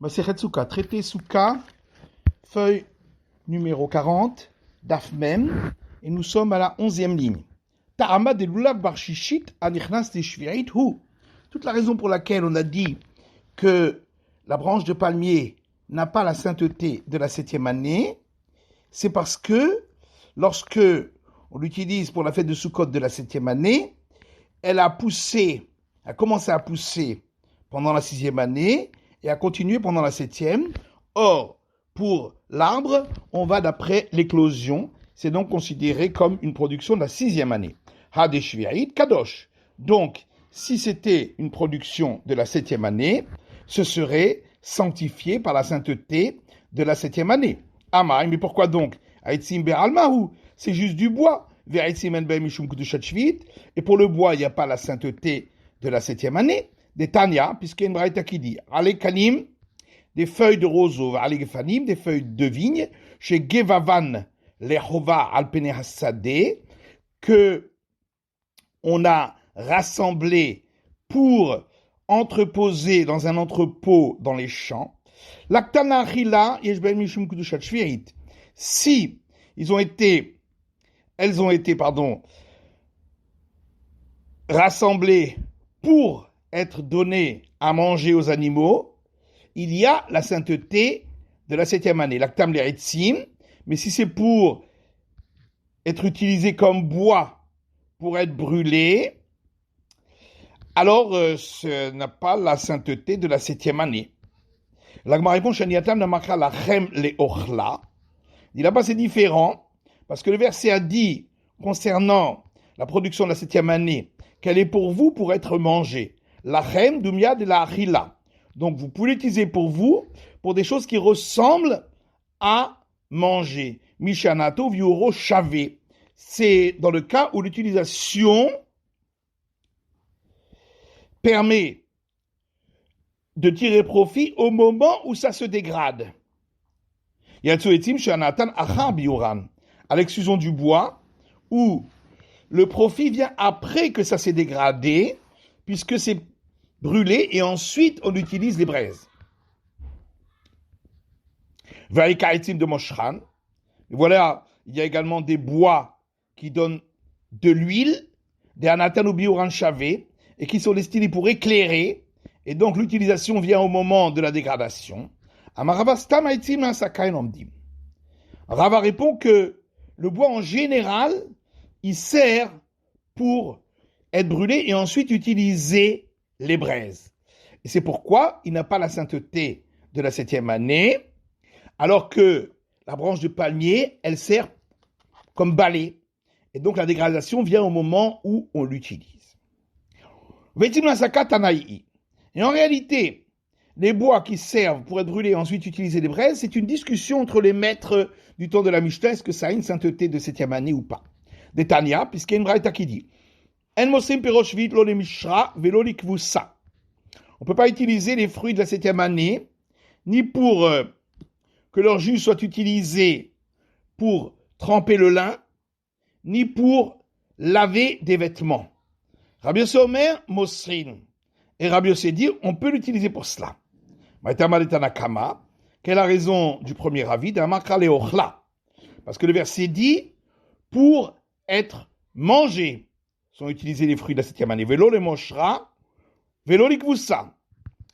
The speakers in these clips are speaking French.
Masechet Souka, traité Souka, feuille numéro 40, Daf Mem, et nous sommes à la 11e ligne. Ta'ama de lulav bar shishit anichnas de shvirit hu. Toute la raison pour laquelle on a dit que la branche de palmier n'a pas la sainteté de la 7e année, c'est parce que lorsque on l'utilise pour la fête de Sukkot de la 7e année, elle a commencé à pousser pendant la 6e année et a continué pendant la 7e. Or, pour l'arbre, on va d'après l'éclosion. C'est donc considéré comme une production de la 6e année. Hadeshvirit Kadosh. Donc, si c'était une production de la 7e année, ce serait sanctifié par la sainteté de la 7e année. Amai, mais pourquoi donc? Aitzim be'almahu, c'est juste du bois. Ve'aitzim en be'mishum kedushat shvit. Et pour le bois, il n'y a pas la sainteté de la 7e année. Des Tanya, puisqu'il y a une braïta qui dit Alekanim, des feuilles de roseau, Alegefanim, des feuilles de vigne, chez Gevavan, les Chova alpene hasadeh, que on a rassemblé pour entreposer dans un entrepôt dans les champs. L'aktana achila yeshben mishum kedushat shvirit. Si elles ont été, rassemblées pour être données à manger aux animaux, il y a la sainteté de la 7e année. L'actam l'eretzim, mais si c'est pour être utilisé comme bois, pour être brûlé, alors ce n'a pas la sainteté de la 7e année. L'Agma répond, Shaniatam namakra lachem leochla. Il dit là-bas c'est différent, parce que le verset a dit, concernant la production de la 7e année, qu'elle est pour vous pour être mangée. Lachem dumia de la achila. Donc vous pouvez l'utiliser pour vous, pour des choses qui ressemblent à manger. Mishanato viuro chavé. C'est dans le cas où l'utilisation permet de tirer profit au moment où ça se dégrade. Yatsuetim shanatan achar bioran. À l'exclusion du bois, où le profit vient après que ça s'est dégradé, puisque c'est brûlé et ensuite on utilise les braises. Vaikaitim de moshran. Voilà, il y a également des bois qui donnent de l'huile, des anatan ou bioran chavé, et qui sont destinés pour éclairer, et donc l'utilisation vient au moment de la dégradation. Rava répond que le bois en général, il sert pour être brûlé et ensuite utiliser les braises. Et c'est pourquoi il n'a pas la sainteté de la 7e année, alors que la branche de palmier, elle sert comme balai. Et donc la dégradation vient au moment où on l'utilise. Et en réalité, les bois qui servent pour être brûlés et ensuite utiliser les braises, c'est une discussion entre les maîtres du temps de la Mishnah, est-ce que ça a une sainteté de 7e année ou pas. Des Tanya, puisqu'il y a une braïta qui dit on ne peut pas utiliser les fruits de la 7e année, ni pour que leur jus soit utilisé pour tremper le lin, ni pour laver des vêtements. Rabbi Yossé Omer, Mosrin. Et Rabbi Yossé dit, on peut l'utiliser pour cela. Quelle est la raison du premier avis? Parce que le verset dit, pour être mangé, sont utilisés les fruits de la 7e année. Vélo les moshra, vélo l'ikvoussa.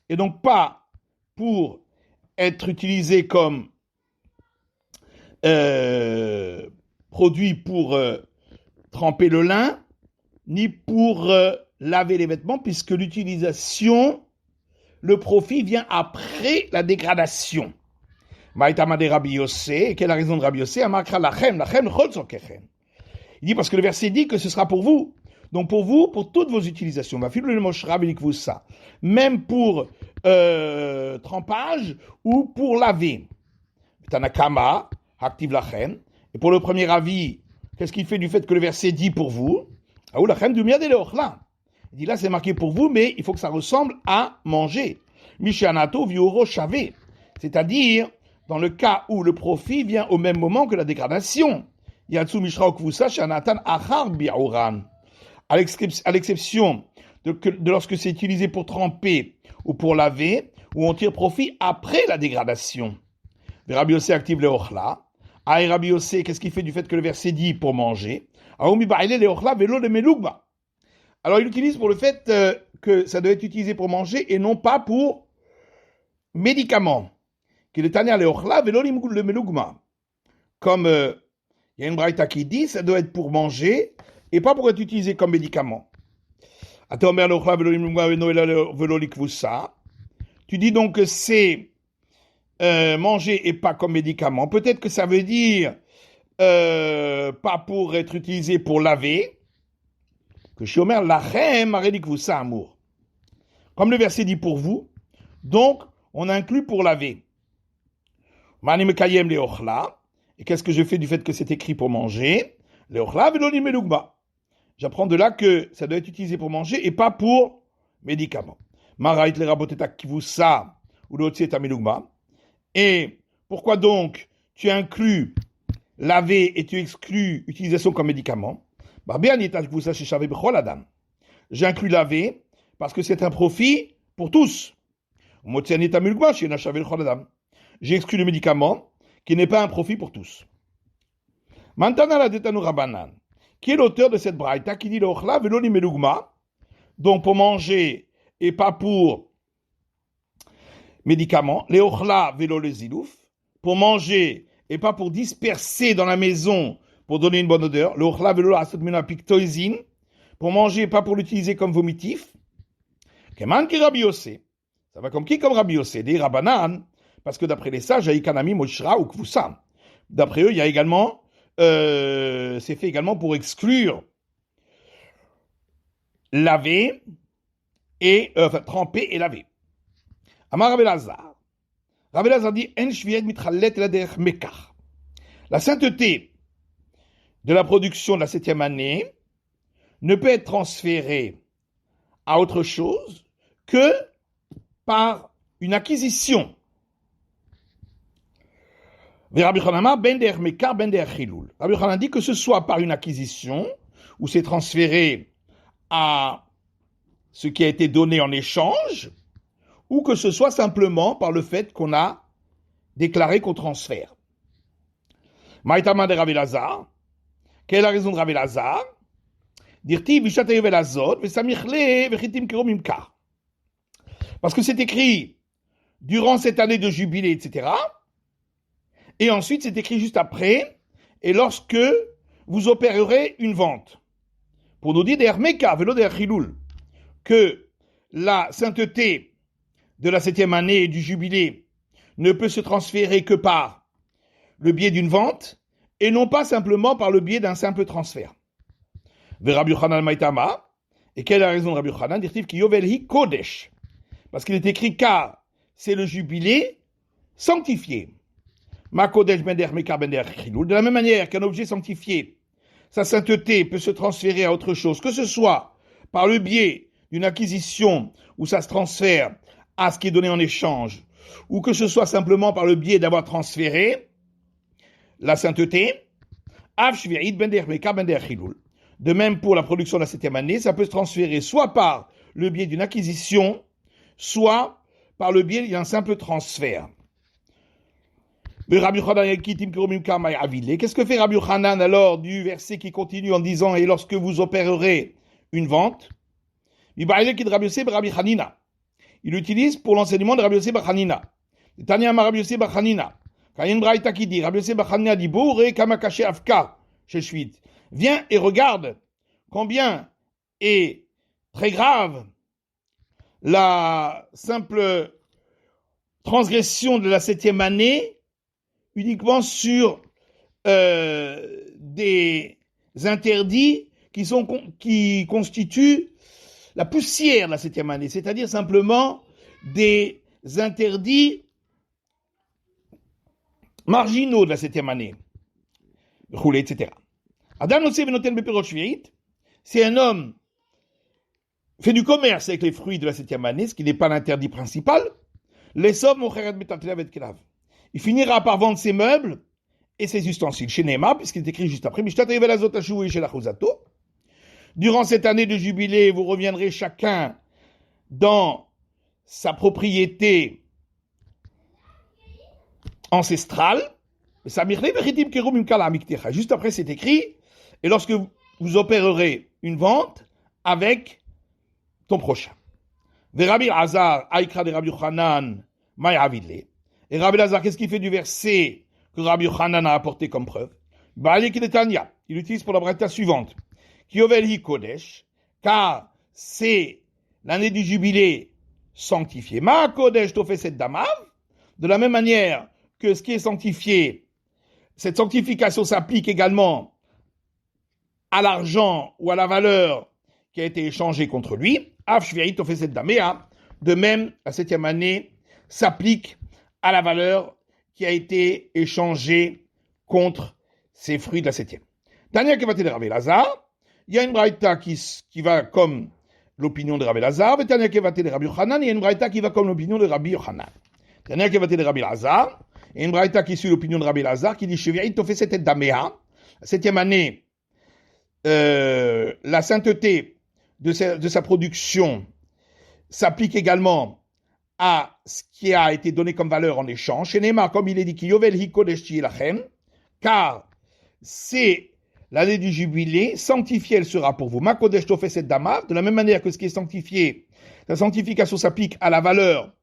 Et donc pas pour être utilisé comme produit pour tremper le lin, ni pour laver les vêtements, puisque l'utilisation, le profit vient après la dégradation. Maïtama de Rabbi Yossé, quelle est la raison de Rabbi Yossé? Il dit parce que le verset dit que ce sera pour vous. Donc pour vous, pour toutes vos utilisations, même pour trempage ou pour laver. Tanakama, active lachem. Et pour le premier avis, qu'est-ce qu'il fait du fait que le verset dit pour vous? Il dit là c'est marqué pour vous, mais il faut que ça ressemble à manger. Mishanato viuro chavé. C'est-à-dire, dans le cas où le profit vient au même moment que la dégradation. Yatsu mishra okvusa shanatan achar bi'oran. À l'exception de lorsque c'est utilisé pour tremper ou pour laver, où on tire profit après la dégradation. Rabbi Yossé active le ochla. Ah, et Rabbi Yossé, qu'est-ce qu'il fait du fait que le verset dit pour manger? Alors il utilise pour le fait que ça doit être utilisé pour manger et non pas pour médicaments. Comme il y a une braïta qui dit, ça doit être pour manger et pas pour être utilisé comme médicament. Tu dis donc que c'est manger et pas comme médicament. Peut-être que ça veut dire pas pour être utilisé pour laver. Que Shomer lachem arelikvusa amour. Comme le verset dit pour vous, donc on inclut pour laver. Mani mekayem leochla. Et qu'est-ce que je fais du fait que c'est écrit pour manger? Leochla veloni melugma. J'apprends de là que ça doit être utilisé pour manger et pas pour médicament. Marait le raboteta kivusa ou l'otsieta melugma. Et pourquoi donc tu inclus laver et tu exclus utilisation comme médicament? J'inclus laver parce que c'est un profit pour tous. J'ai exclu le médicament qui n'est pas un profit pour tous. Qui est l'auteur de cette braïta qui dit donc pour manger et pas pour médicaments, pour manger et pas pour disperser dans la maison pour donner une bonne odeur, pour manger et pas pour l'utiliser comme vomitif. Ça va comme qui? Comme Rabbi Yossé, des Rabbanan, parce que d'après les sages, Aïkanami, Moshra ou Kvusa. D'après eux, il y a également, c'est fait également pour exclure laver et tremper et laver. Amar Rabbi Lazar. Rabbi Lazar dit En shviet mitralet la mekar. La sainteté de la production de la 7e année ne peut être transférée à autre chose que par une acquisition. Rabbi Chanama ben der mekar ben der chilul. Rabbi Chanama dit que ce soit par une acquisition où c'est transféré à ce qui a été donné en échange, ou que ce soit simplement par le fait qu'on a déclaré qu'on transfère. Maïtama de Rabbi Lazar. Quelle est la raison de Rabbi Lazar? Parce que c'est écrit durant cette année de jubilé, etc. Et ensuite c'est écrit juste après, et lorsque vous opérerez une vente. Pour nous dire que la sainteté de la 7e année et du jubilé ne peut se transférer que par le biais d'une vente, et non pas simplement par le biais d'un simple transfert. Rabbi Yochanan Maïtama, et quelle est la raison de Rabbi Yochanan? Dit-il ki yovelhi kodesh, parce qu'il est écrit car c'est le jubilé sanctifié. Ma kodesh bender mekar bender chilul. De la même manière qu'un objet sanctifié, sa sainteté peut se transférer à autre chose, que ce soit par le biais d'une acquisition où ça se transfère à ce qui est donné en échange, ou que ce soit simplement par le biais d'avoir transféré la sainteté, de même pour la production de la 7e année, ça peut se transférer soit par le biais d'une acquisition, soit par le biais d'un simple transfert. Qu'est-ce que fait Rabbi Yochanan alors du verset qui continue en disant et lorsque vous opérerez une vente? Il utilise pour l'enseignement de Rabbi Yossé bar Hanina. Tanya Rabbi Yossé bar Hanina. Quand il y a une braïta qui dit, Rabbi Yossé bar Hanina dit, Bouré kamakaché afka, chez Shvit. Viens et regarde combien est très grave la simple transgression de la 7e année uniquement sur des interdits qui constituent la poussière de la 7e année, c'est-à-dire simplement des interdits marginaux de la 7e année, etc. Si un homme fait du commerce avec les fruits de la 7e année, ce qui n'est pas l'interdit principal, il finira par vendre ses meubles et ses ustensiles. Chez Neymar, puisqu'il est écrit juste après, durant cette année de jubilé, vous reviendrez chacun dans sa propriété ancestrale. Juste après, c'est écrit, et lorsque vous opérerez une vente avec ton prochain. Et Rabbi Lazar, qu'est-ce qu'il fait du verset que Rabbi Yochanan a apporté comme preuve? Il utilise pour la braïta suivante. Kiovel hi kodesh, car c'est l'année du jubilé sanctifié. Ma kodesh tofeset damav, de la même manière que ce qui est sanctifié, cette sanctification s'applique également à l'argent ou à la valeur qui a été échangée contre lui. De même, la 7e année s'applique à la valeur qui a été échangée contre ces fruits de la 7e. Tania Kevaté de Rabbi Lazar, il y a une braïta qui va comme l'opinion de Rabbi Lazar, et Tania Kevaté de Rabbi Yochanan, il y a une braïta qui va comme l'opinion de Rabbi Yochanan. Tania Kevaté de Rabbi Lazar, il y a une braïta qui suit l'opinion de Rabbi Lazar, qui dit Chevirit Tofé cette Daméa, la 7e année, la sainteté de sa production s'applique également à ce qui a été donné comme valeur en échange. Chez Neymar, comme il est dit, car c'est l'année du jubilé, sanctifiée elle sera pour vous. Makodesh tofeset damav, de la même manière que ce qui est sanctifié, la sanctification s'applique à la valeur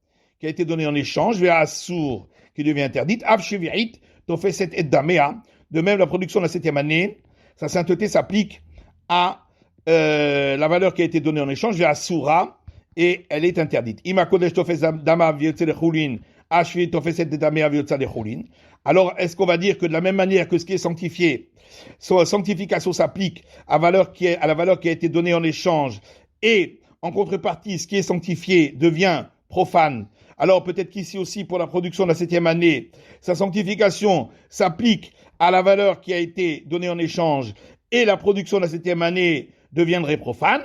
qui a été donnée en échange, vers Assour qui devient interdite, Av shevi'it tofeset et damea, de même la production de la 7e année, sa sainteté s'applique à la valeur qui a été donnée en échange, vers Assoura, et elle est interdite. Ima kodesh tofeset damav yotze lechulin, ashvi tofeset damea yotze lechulin. Alors, est-ce qu'on va dire que de la même manière que ce qui est sanctifié, sa sanctification s'applique à la valeur qui a été donnée en échange, et en contrepartie, ce qui est sanctifié devient profane. Alors peut-être qu'ici aussi, pour la production de la 7e année, sa sanctification s'applique à la valeur qui a été donnée en échange, et la production de la 7e année deviendrait profane.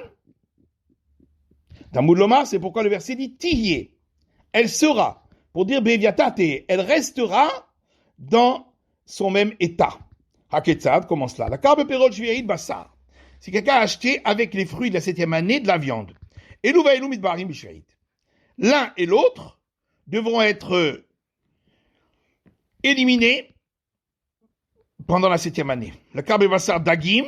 Talmud Lomar, c'est pourquoi le verset dit Tihye. Elle sera, pour dire Beviatate, elle restera dans son même état. Haketzad, comment cela? La carbe perol shvi'it bassar. Si quelqu'un a acheté avec les fruits de la 7e année de la viande, Elou va elou mitbarim bishvi'it. L'un et l'autre devront être éliminés pendant la 7e année. La carbe bassar dagim,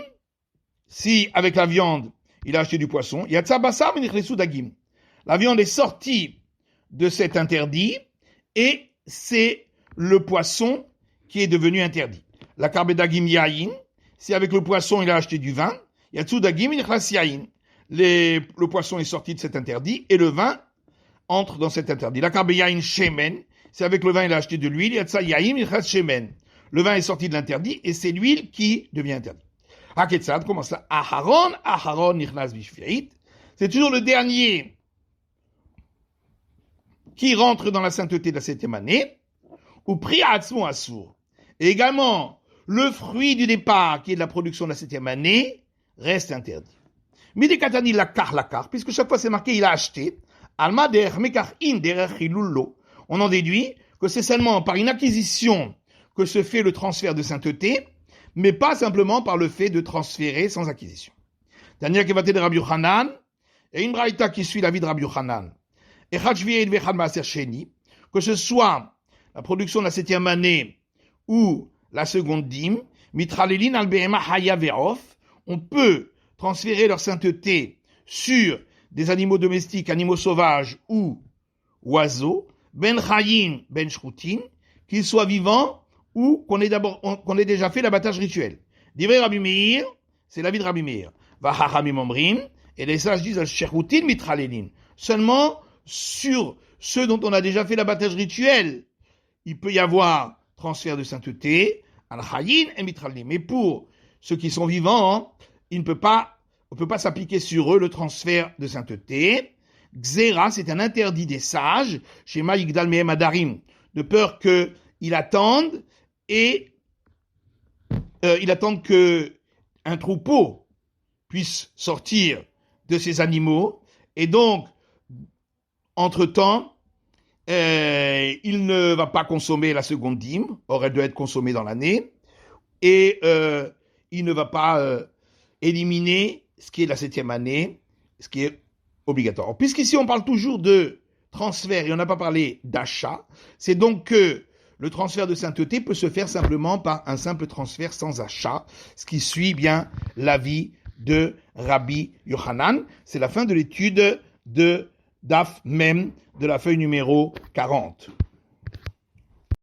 si avec la viande il a acheté du poisson, yatsa bassar menichlesu dagim. La viande est sortie de cet interdit et c'est le poisson qui est devenu interdit. La carbe dagim yain, si avec le poisson il a acheté du vin, yatsu dagim menichlas yain. Le poisson est sorti de cet interdit et le vin entre dans cet interdit. La carbe yain shemen, si avec le vin il a acheté de l'huile, yatsa yain menichlas shemen. Le vin est sorti de l'interdit et c'est l'huile qui devient interdite. Haketzad, comment ça? Aharon nichnas bishvi'it. C'est toujours le dernier qui rentre dans la sainteté de la 7e année. Ou priatzmo assour. Et également, le fruit du départ, qui est de la production de la 7e année, reste interdit. Midekatani lakar, puisque chaque fois c'est marqué, il a acheté. Alma derech mekar in derech hilullo. On en déduit que c'est seulement par une acquisition que se fait le transfert de sainteté, mais pas simplement par le fait de transférer sans acquisition. Tania Kevaté de Rabbi Yochanan, et une braïta qui suit la vie de Rabbi Yochanan. Echad shvi'it vechad maaser sheni, que ce soit la production de la 7e année ou la seconde dîme, mitralelin al behema haya ve'of, on peut transférer leur sainteté sur des animaux domestiques, animaux sauvages ou oiseaux, ben chayin, ben shrutin, qu'ils soient vivants ou qu'on ait déjà fait l'abattage rituel. Divrei Rabbi Meir, c'est l'avis de Rabbi Meir. Vahachamim omrim, et les sages disent al shrutin mitralelin. Seulement sur ceux dont on a déjà fait l'abattage rituel, il peut y avoir transfert de sainteté, al-chayin et mitralim. Mais pour ceux qui sont vivants, on ne peut pas s'appliquer sur eux le transfert de sainteté. Xéra, c'est un interdit des sages, chez Ma'igdal Mehem Adarim, de peur qu'ils attendent que un troupeau puisse sortir de ces animaux, et donc, entre-temps, il ne va pas consommer la seconde dîme, or elle doit être consommée dans l'année, et il ne va pas éliminer ce qui est la 7e année, ce qui est obligatoire. Puisqu'ici on parle toujours de transfert et on n'a pas parlé d'achat, c'est donc que le transfert de sainteté peut se faire simplement par un simple transfert sans achat, ce qui suit bien l'avis de Rabbi Yochanan. C'est la fin de l'étude de Daf Mem de la feuille numéro 40.